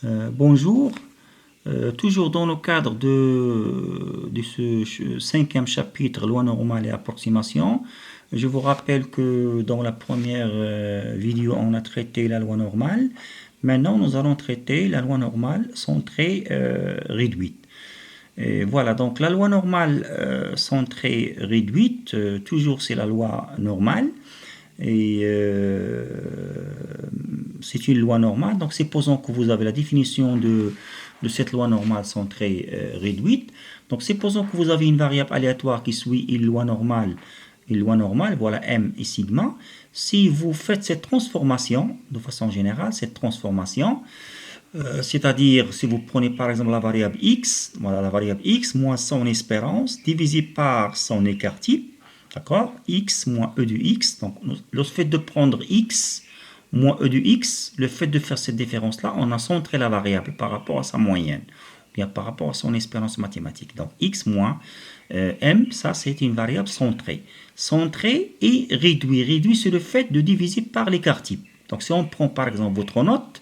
Bonjour. Toujours dans le cadre de ce cinquième chapitre, loi normale et approximation, je vous rappelle que dans la première vidéo, on a traité la loi normale. Maintenant, nous allons traiter la loi normale centrée réduite. Et voilà, donc la loi normale centrée réduite, toujours c'est la loi normale. Et c'est une loi normale. Donc, supposons que vous avez la définition de cette loi normale centrée réduite. Donc, supposons que vous avez une variable aléatoire qui suit une loi normale, voilà m et sigma. Si vous faites cette transformation, de façon générale, cette transformation, c'est-à-dire si vous prenez par exemple la variable x, voilà la variable x moins son espérance divisé par son écart type, d'accord, x moins e de x. Donc le fait de prendre x moins e de x, le fait de faire cette différence-là, on a centré la variable par rapport à sa moyenne, ou bien par rapport à son espérance mathématique. Donc x moins m, ça c'est une variable centrée. Centrée et réduit. Réduit, c'est le fait de diviser par l'écart type. Donc si on prend par exemple votre note,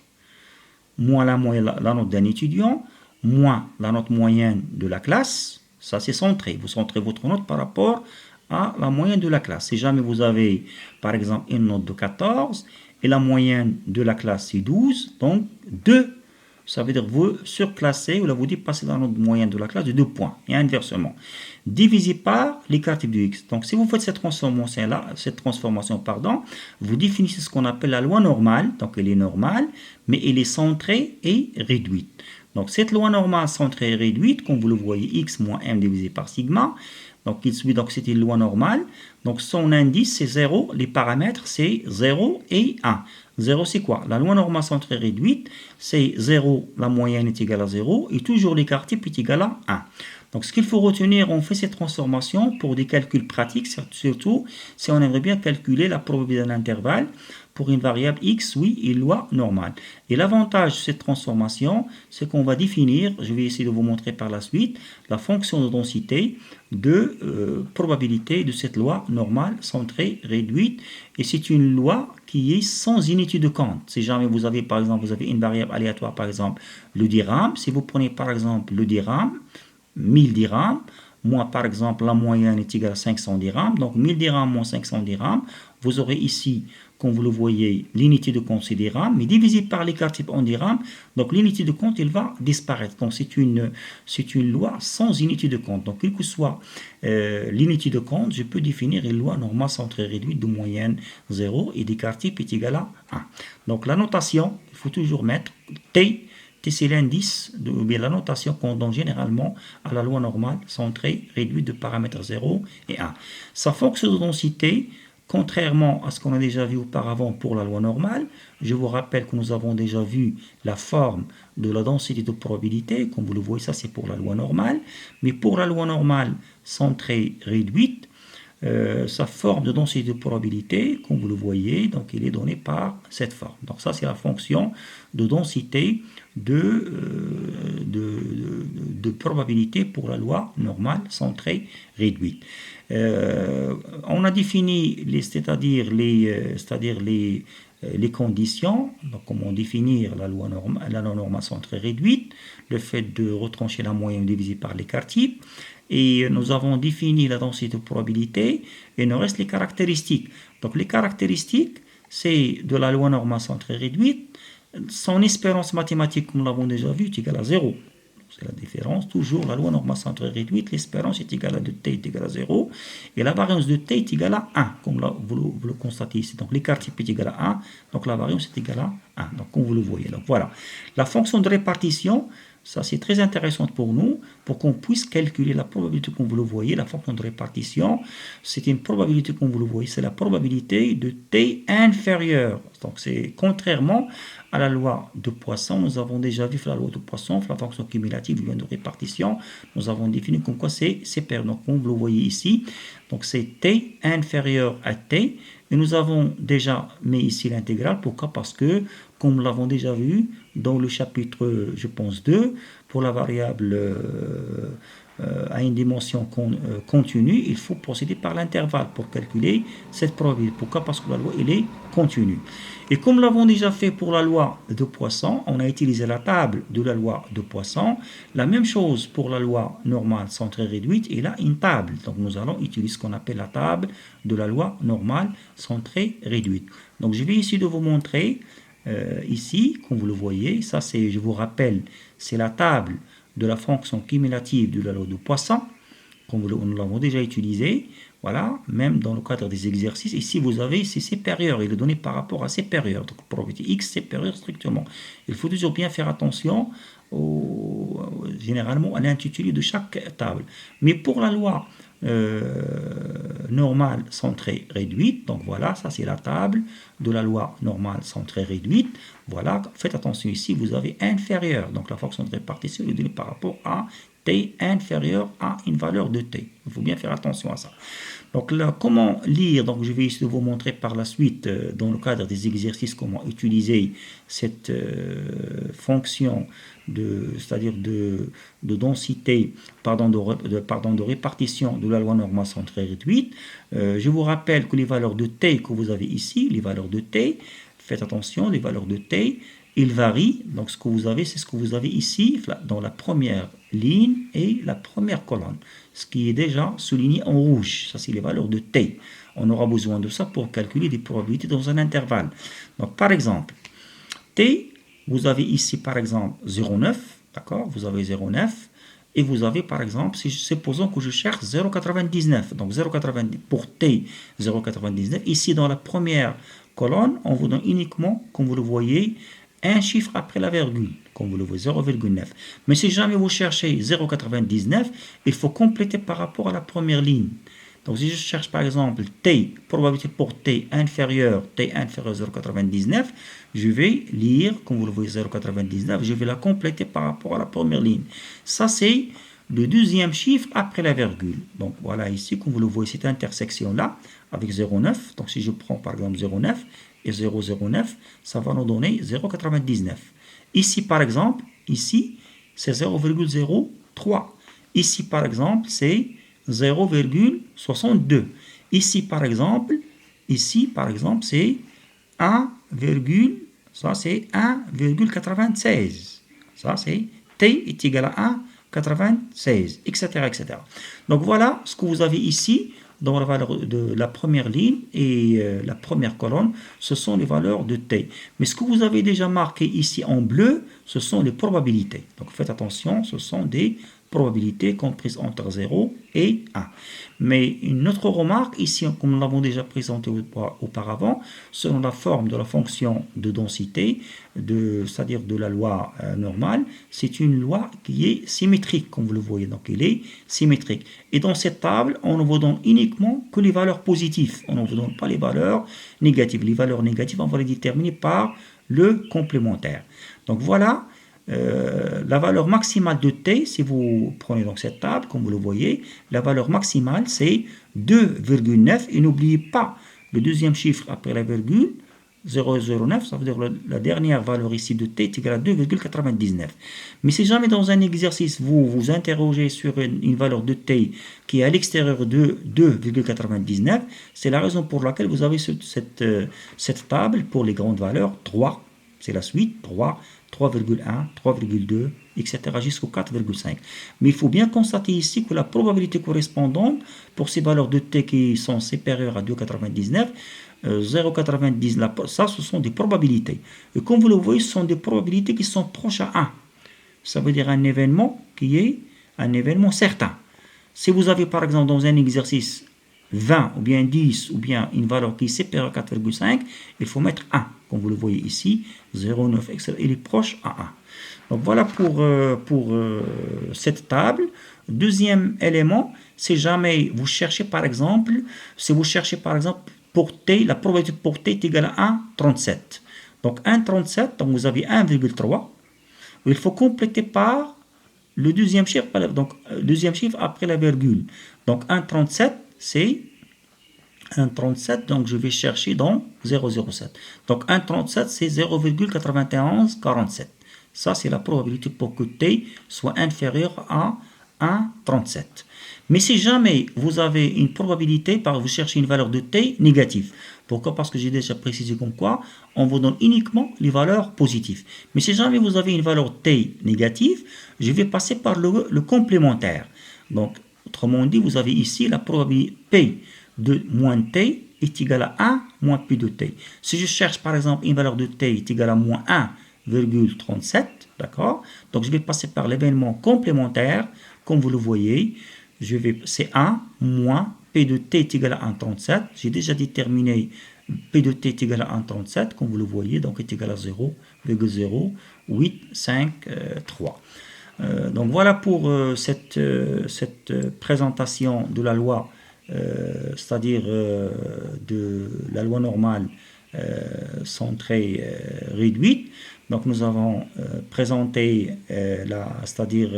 moins la moyenne, la note d'un étudiant, moins la note moyenne de la classe, ça c'est centré. Vous centrez votre note par rapport à la moyenne de la classe. Si jamais vous avez, par exemple, une note de 14 et la moyenne de la classe c'est 12, donc 2, ça veut dire que vous surclassez, ou là vous dépassez la note moyenne de la classe de 2 points, et inversement. Divisé par l'écart type de x. Donc si vous faites cette transformation, vous définissez ce qu'on appelle la loi normale, donc elle est normale, mais elle est centrée et réduite. Donc cette loi normale centrée et réduite, comme vous le voyez, x moins m divisé par sigma, donc c'est une loi normale, donc son indice c'est 0, les paramètres c'est 0 et 1. 0 c'est quoi? La loi normale centrée réduite, c'est 0, la moyenne est égale à 0, et toujours l'écart type est égal à 1. Donc ce qu'il faut retenir, on fait cette transformation pour des calculs pratiques, surtout si on aimerait bien calculer la probabilité d'un intervalle pour une variable x, oui, une loi normale. Et l'avantage de cette transformation, c'est qu'on va définir, je vais essayer de vous montrer par la suite, la fonction de densité de probabilité de cette loi normale centrée réduite. Et c'est une loi qui est sans unité de compte. Si jamais vous avez, par exemple, vous avez une variable aléatoire, par exemple, le dirham, si vous prenez par exemple le dirham, 1000 dirhams, moins par exemple la moyenne est égale à 500 dirhams, donc 1000 dirhams moins 500 dirhams, vous aurez ici, comme vous le voyez, l'unité de compte c'est dirhams, mais divisé par l'écart type en dirhams, donc l'unité de compte elle va disparaître. Donc c'est une loi sans unité de compte. Donc quelle que soit l'unité de compte, je peux définir une loi normale centrée réduite de moyenne 0 et d'écart type est égal à 1. Donc la notation, il faut toujours mettre T. T, c'est l'indice, ou bien la notation qu'on donne généralement à la loi normale centrée réduite de paramètres 0 et 1. Sa fonction de densité, contrairement à ce qu'on a déjà vu auparavant pour la loi normale, je vous rappelle que nous avons déjà vu la forme de la densité de probabilité, comme vous le voyez, ça c'est pour la loi normale, mais pour la loi normale centrée réduite, sa forme de densité de probabilité, comme vous le voyez, donc il est donné par cette forme. Donc ça c'est la fonction de densité de probabilité pour la loi normale centrée réduite. On a défini c'est-à-dire les conditions, donc comment définir la loi normale centrée réduite, le fait de retrancher la moyenne divisée par l'écart type, et nous avons défini la densité de probabilité, et il nous reste les caractéristiques. Donc les caractéristiques, c'est de la loi normale centrée réduite, son espérance mathématique, comme nous l'avons déjà vu, est égale à 0. C'est la différence. Toujours, la loi normale centrée réduite, l'espérance est égale à de t est égale à 0. Et la variance de t est égale à 1, comme là, vous le constatez ici. Donc l'écart type est égal à 1, donc la variance est égale à 1. Donc comme vous le voyez. Donc voilà. La fonction de répartition, ça c'est très intéressant pour nous, pour qu'on puisse calculer la probabilité, comme vous le voyez, la fonction de répartition, c'est une probabilité, comme vous le voyez, c'est la probabilité de t inférieure. Donc c'est contrairement à la loi de Poisson, nous avons déjà vu la loi de Poisson, la fonction cumulative de répartition, nous avons défini comme quoi c'est pair. Donc comme vous le voyez ici, donc c'est t inférieur à t, et nous avons déjà mis ici l'intégrale. Pourquoi? Parce que, comme nous l'avons déjà vu dans le chapitre, je pense, 2, pour la variable à une dimension continue, il faut procéder par l'intervalle pour calculer cette probabilité. Pourquoi? Parce que la loi elle est continue. Et comme nous l'avons déjà fait pour la loi de Poisson, on a utilisé la table de la loi de Poisson. La même chose pour la loi normale centrée réduite, il a une table. Donc nous allons utiliser ce qu'on appelle la table de la loi normale centrée réduite. Donc je vais ici de vous montrer, ici, comme vous le voyez, ça c'est, je vous rappelle, c'est la table de la fonction cumulative de la loi de Poisson, comme nous l'avons déjà utilisé. Voilà, même dans le cadre des exercices, ici vous avez c'est supérieur, il est donné par rapport à supérieur, donc probabilité x supérieure strictement. Il faut toujours bien faire attention généralement à l'intitulé de chaque table. Mais pour la loi normale centrée réduite, donc voilà, ça c'est la table de la loi normale centrée réduite. Voilà, faites attention ici, vous avez inférieur, donc la fonction de répartition est donnée par rapport à t inférieur à une valeur de t. Il faut bien faire attention à ça. Donc là, comment lire? Donc je vais essayer de vous montrer par la suite, dans le cadre des exercices, comment utiliser cette fonction c'est-à-dire de densité, de répartition de la loi normale centrée réduite. Je vous rappelle que les valeurs de t que vous avez ici, les valeurs de t, faites attention, les valeurs de t, ils varient. Donc ce que vous avez, c'est ce que vous avez ici, dans la première ligne et la première colonne, ce qui est déjà souligné en rouge. Ça, c'est les valeurs de t. On aura besoin de ça pour calculer des probabilités dans un intervalle. Donc par exemple, t, vous avez ici par exemple 0,9, d'accord? Vous avez 0,9 et vous avez par exemple, supposons que je cherche 0,99. Donc 0,90 pour t, 0,99. Ici dans la première colonne, on vous donne uniquement, comme vous le voyez, un chiffre après la virgule, comme vous le voyez, 0,9. Mais si jamais vous cherchez 0,99, il faut compléter par rapport à la première ligne. Donc si je cherche par exemple t, probabilité pour t inférieur à 0,99, je vais lire, comme vous le voyez, 0,99, je vais la compléter par rapport à la première ligne. Ça c'est le deuxième chiffre après la virgule. Donc voilà ici, comme vous le voyez, cette intersection-là avec 0,9. Donc si je prends par exemple 0,9 et 0,09, ça va nous donner 0,99. Ici par exemple, ici c'est 0,03. Ici par exemple, c'est 0,62. Ici par exemple, c'est 1,96. Ça c'est t est égal à 1,96, etc., etc. Donc voilà ce que vous avez ici dans la valeur de la première ligne et la première colonne, ce sont les valeurs de t. Mais ce que vous avez déjà marqué ici en bleu, ce sont les probabilités. Donc faites attention, ce sont des probabilités comprises entre 0 et 1. Mais une autre remarque, ici, comme nous l'avons déjà présenté auparavant, selon la forme de la fonction de densité, c'est-à-dire de la loi normale, c'est une loi qui est symétrique, comme vous le voyez. Donc, elle est symétrique. Et dans cette table, on ne vous donne uniquement que les valeurs positives. On ne vous donne pas les valeurs négatives. Les valeurs négatives, on va les déterminer par le complémentaire. Donc, voilà. La valeur maximale de t, si vous prenez donc cette table, comme vous le voyez, la valeur maximale c'est 2,9 et n'oubliez pas le deuxième chiffre après la virgule, 0,09, ça veut dire la dernière valeur ici de t est égale à 2,99. Mais si jamais dans un exercice vous vous interrogez sur une valeur de t qui est à l'extérieur de 2,99, c'est la raison pour laquelle vous avez cette table pour les grandes valeurs 3, c'est la suite, 3, 3,1, 3,2, etc. jusqu'au 4,5. Mais il faut bien constater ici que la probabilité correspondante pour ces valeurs de t qui sont supérieures à 2,99, 0,90, ça ce sont des probabilités. Et comme vous le voyez, ce sont des probabilités qui sont proches à 1. Ça veut dire un événement qui est un événement certain. Si vous avez par exemple dans un exercice 20 ou bien 10 ou bien une valeur qui est supérieure à 4,5, il faut mettre 1. Comme vous le voyez ici, 0,9, etc. Il est proche à 1. Donc voilà pour cette table. Deuxième élément, si jamais vous cherchez par exemple, pour t, la probabilité pour t est égale à 1,37. Donc 1,37, donc vous avez 1,3. Il faut compléter par le deuxième chiffre, après la virgule. Donc 1,37, c'est 1,37, donc je vais chercher dans 0,07. Donc 1,37, c'est 0,9147. Ça, c'est la probabilité pour que t soit inférieur à 1,37. Mais si jamais vous avez une probabilité, vous cherchez une valeur de t négative. Pourquoi? Parce que j'ai déjà précisé comme quoi on vous donne uniquement les valeurs positives. Mais si jamais vous avez une valeur t négative, je vais passer par le complémentaire. Donc, autrement dit, vous avez ici la probabilité p de moins t est égal à 1 moins p de t. Si je cherche par exemple une valeur de t est égale à moins 1,37, d'accord? Donc je vais passer par l'événement complémentaire, comme vous le voyez. C'est 1 moins p de t est égal à 1,37. J'ai déjà déterminé p de t est égal à 1,37, comme vous le voyez, donc est égal à 0,0853. Donc voilà pour cette présentation de la loi, c'est-à-dire de la loi normale centrée réduite. Donc nous avons présenté c'est-à-dire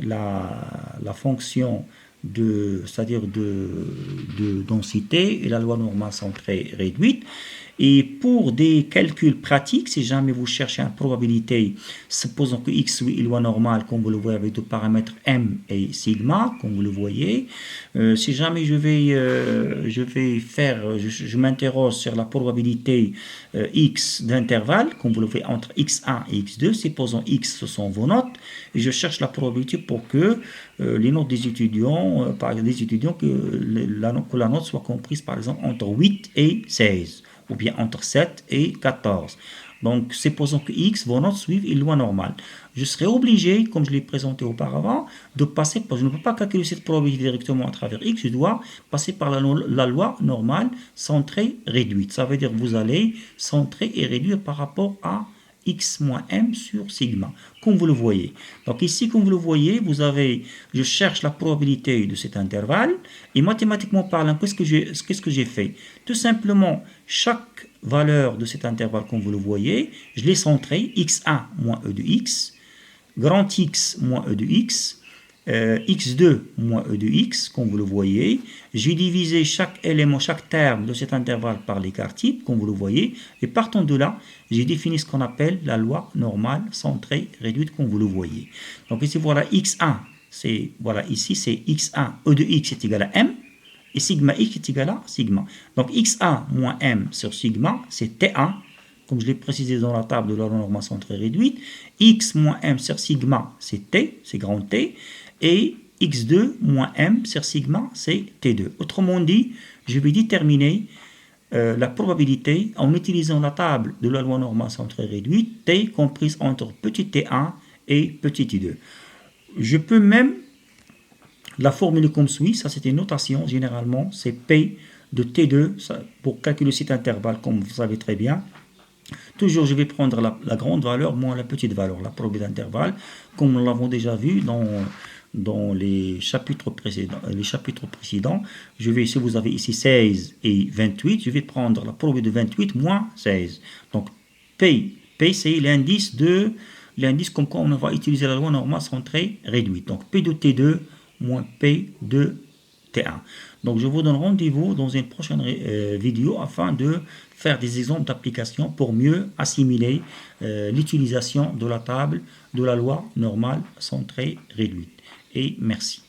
la fonction c'est-à-dire de densité et la loi normale centrée réduite. Et pour des calculs pratiques, si jamais vous cherchez une probabilité, supposons que x est loi normale, comme vous le voyez avec deux paramètres m et sigma, comme vous le voyez. Si jamais je m'interroge sur la probabilité x d'intervalle, comme vous le voyez entre x1 et x2, supposons x, ce sont vos notes, et je cherche la probabilité pour que les notes des étudiants, que la note soit comprise par exemple entre 8 et 16. Ou bien entre 7 et 14. Donc, supposons que x, vos notes suivent une loi normale. Je serai obligé, comme je l'ai présenté auparavant, de passer je ne peux pas calculer cette probabilité directement à travers x, je dois passer par la loi normale centrée réduite. Ça veut dire que vous allez centrer et réduire par rapport à x moins m sur sigma, comme vous le voyez. Donc ici, comme vous le voyez, je cherche la probabilité de cet intervalle, et mathématiquement parlant, qu'est-ce que j'ai fait? Tout simplement, chaque valeur de cet intervalle, comme vous le voyez, je l'ai centré, x1 moins e de x, grand X moins e de x, x2 moins e de x, comme vous le voyez. J'ai divisé chaque élément, chaque terme de cet intervalle par l'écart type, comme vous le voyez. Et partant de là, j'ai défini ce qu'on appelle la loi normale centrée réduite, comme vous le voyez. Donc ici, voilà x1, ici c'est x1, e de x est égal à m, et sigma x est égal à sigma. Donc x1 moins m sur sigma, c'est t1, comme je l'ai précisé dans la table de la loi normale centrée réduite. X moins m sur sigma, c'est t, c'est grand T, et x2 moins m sur sigma, c'est t2. Autrement dit, je vais déterminer la probabilité en utilisant la table de la loi normale centrée réduite, t comprise entre petit t1 et petit t2. Je peux même la formuler comme suit, ça c'est une notation, généralement c'est p de t2, pour calculer cet intervalle, comme vous savez très bien. Toujours, je vais prendre la grande valeur moins la petite valeur, la probabilité d'intervalle, comme nous l'avons déjà vu dans les chapitres précédents. Si vous avez ici 16 et 28, je vais prendre la probabilité de 28 moins 16. Donc, P c'est l'indice comme quoi on va utiliser la loi normale centrée réduite. Donc, P de T2 moins P de T1. Donc, je vous donne rendez-vous dans une prochaine vidéo afin de faire des exemples d'application pour mieux assimiler l'utilisation de la table de la loi normale centrée réduite. Et merci.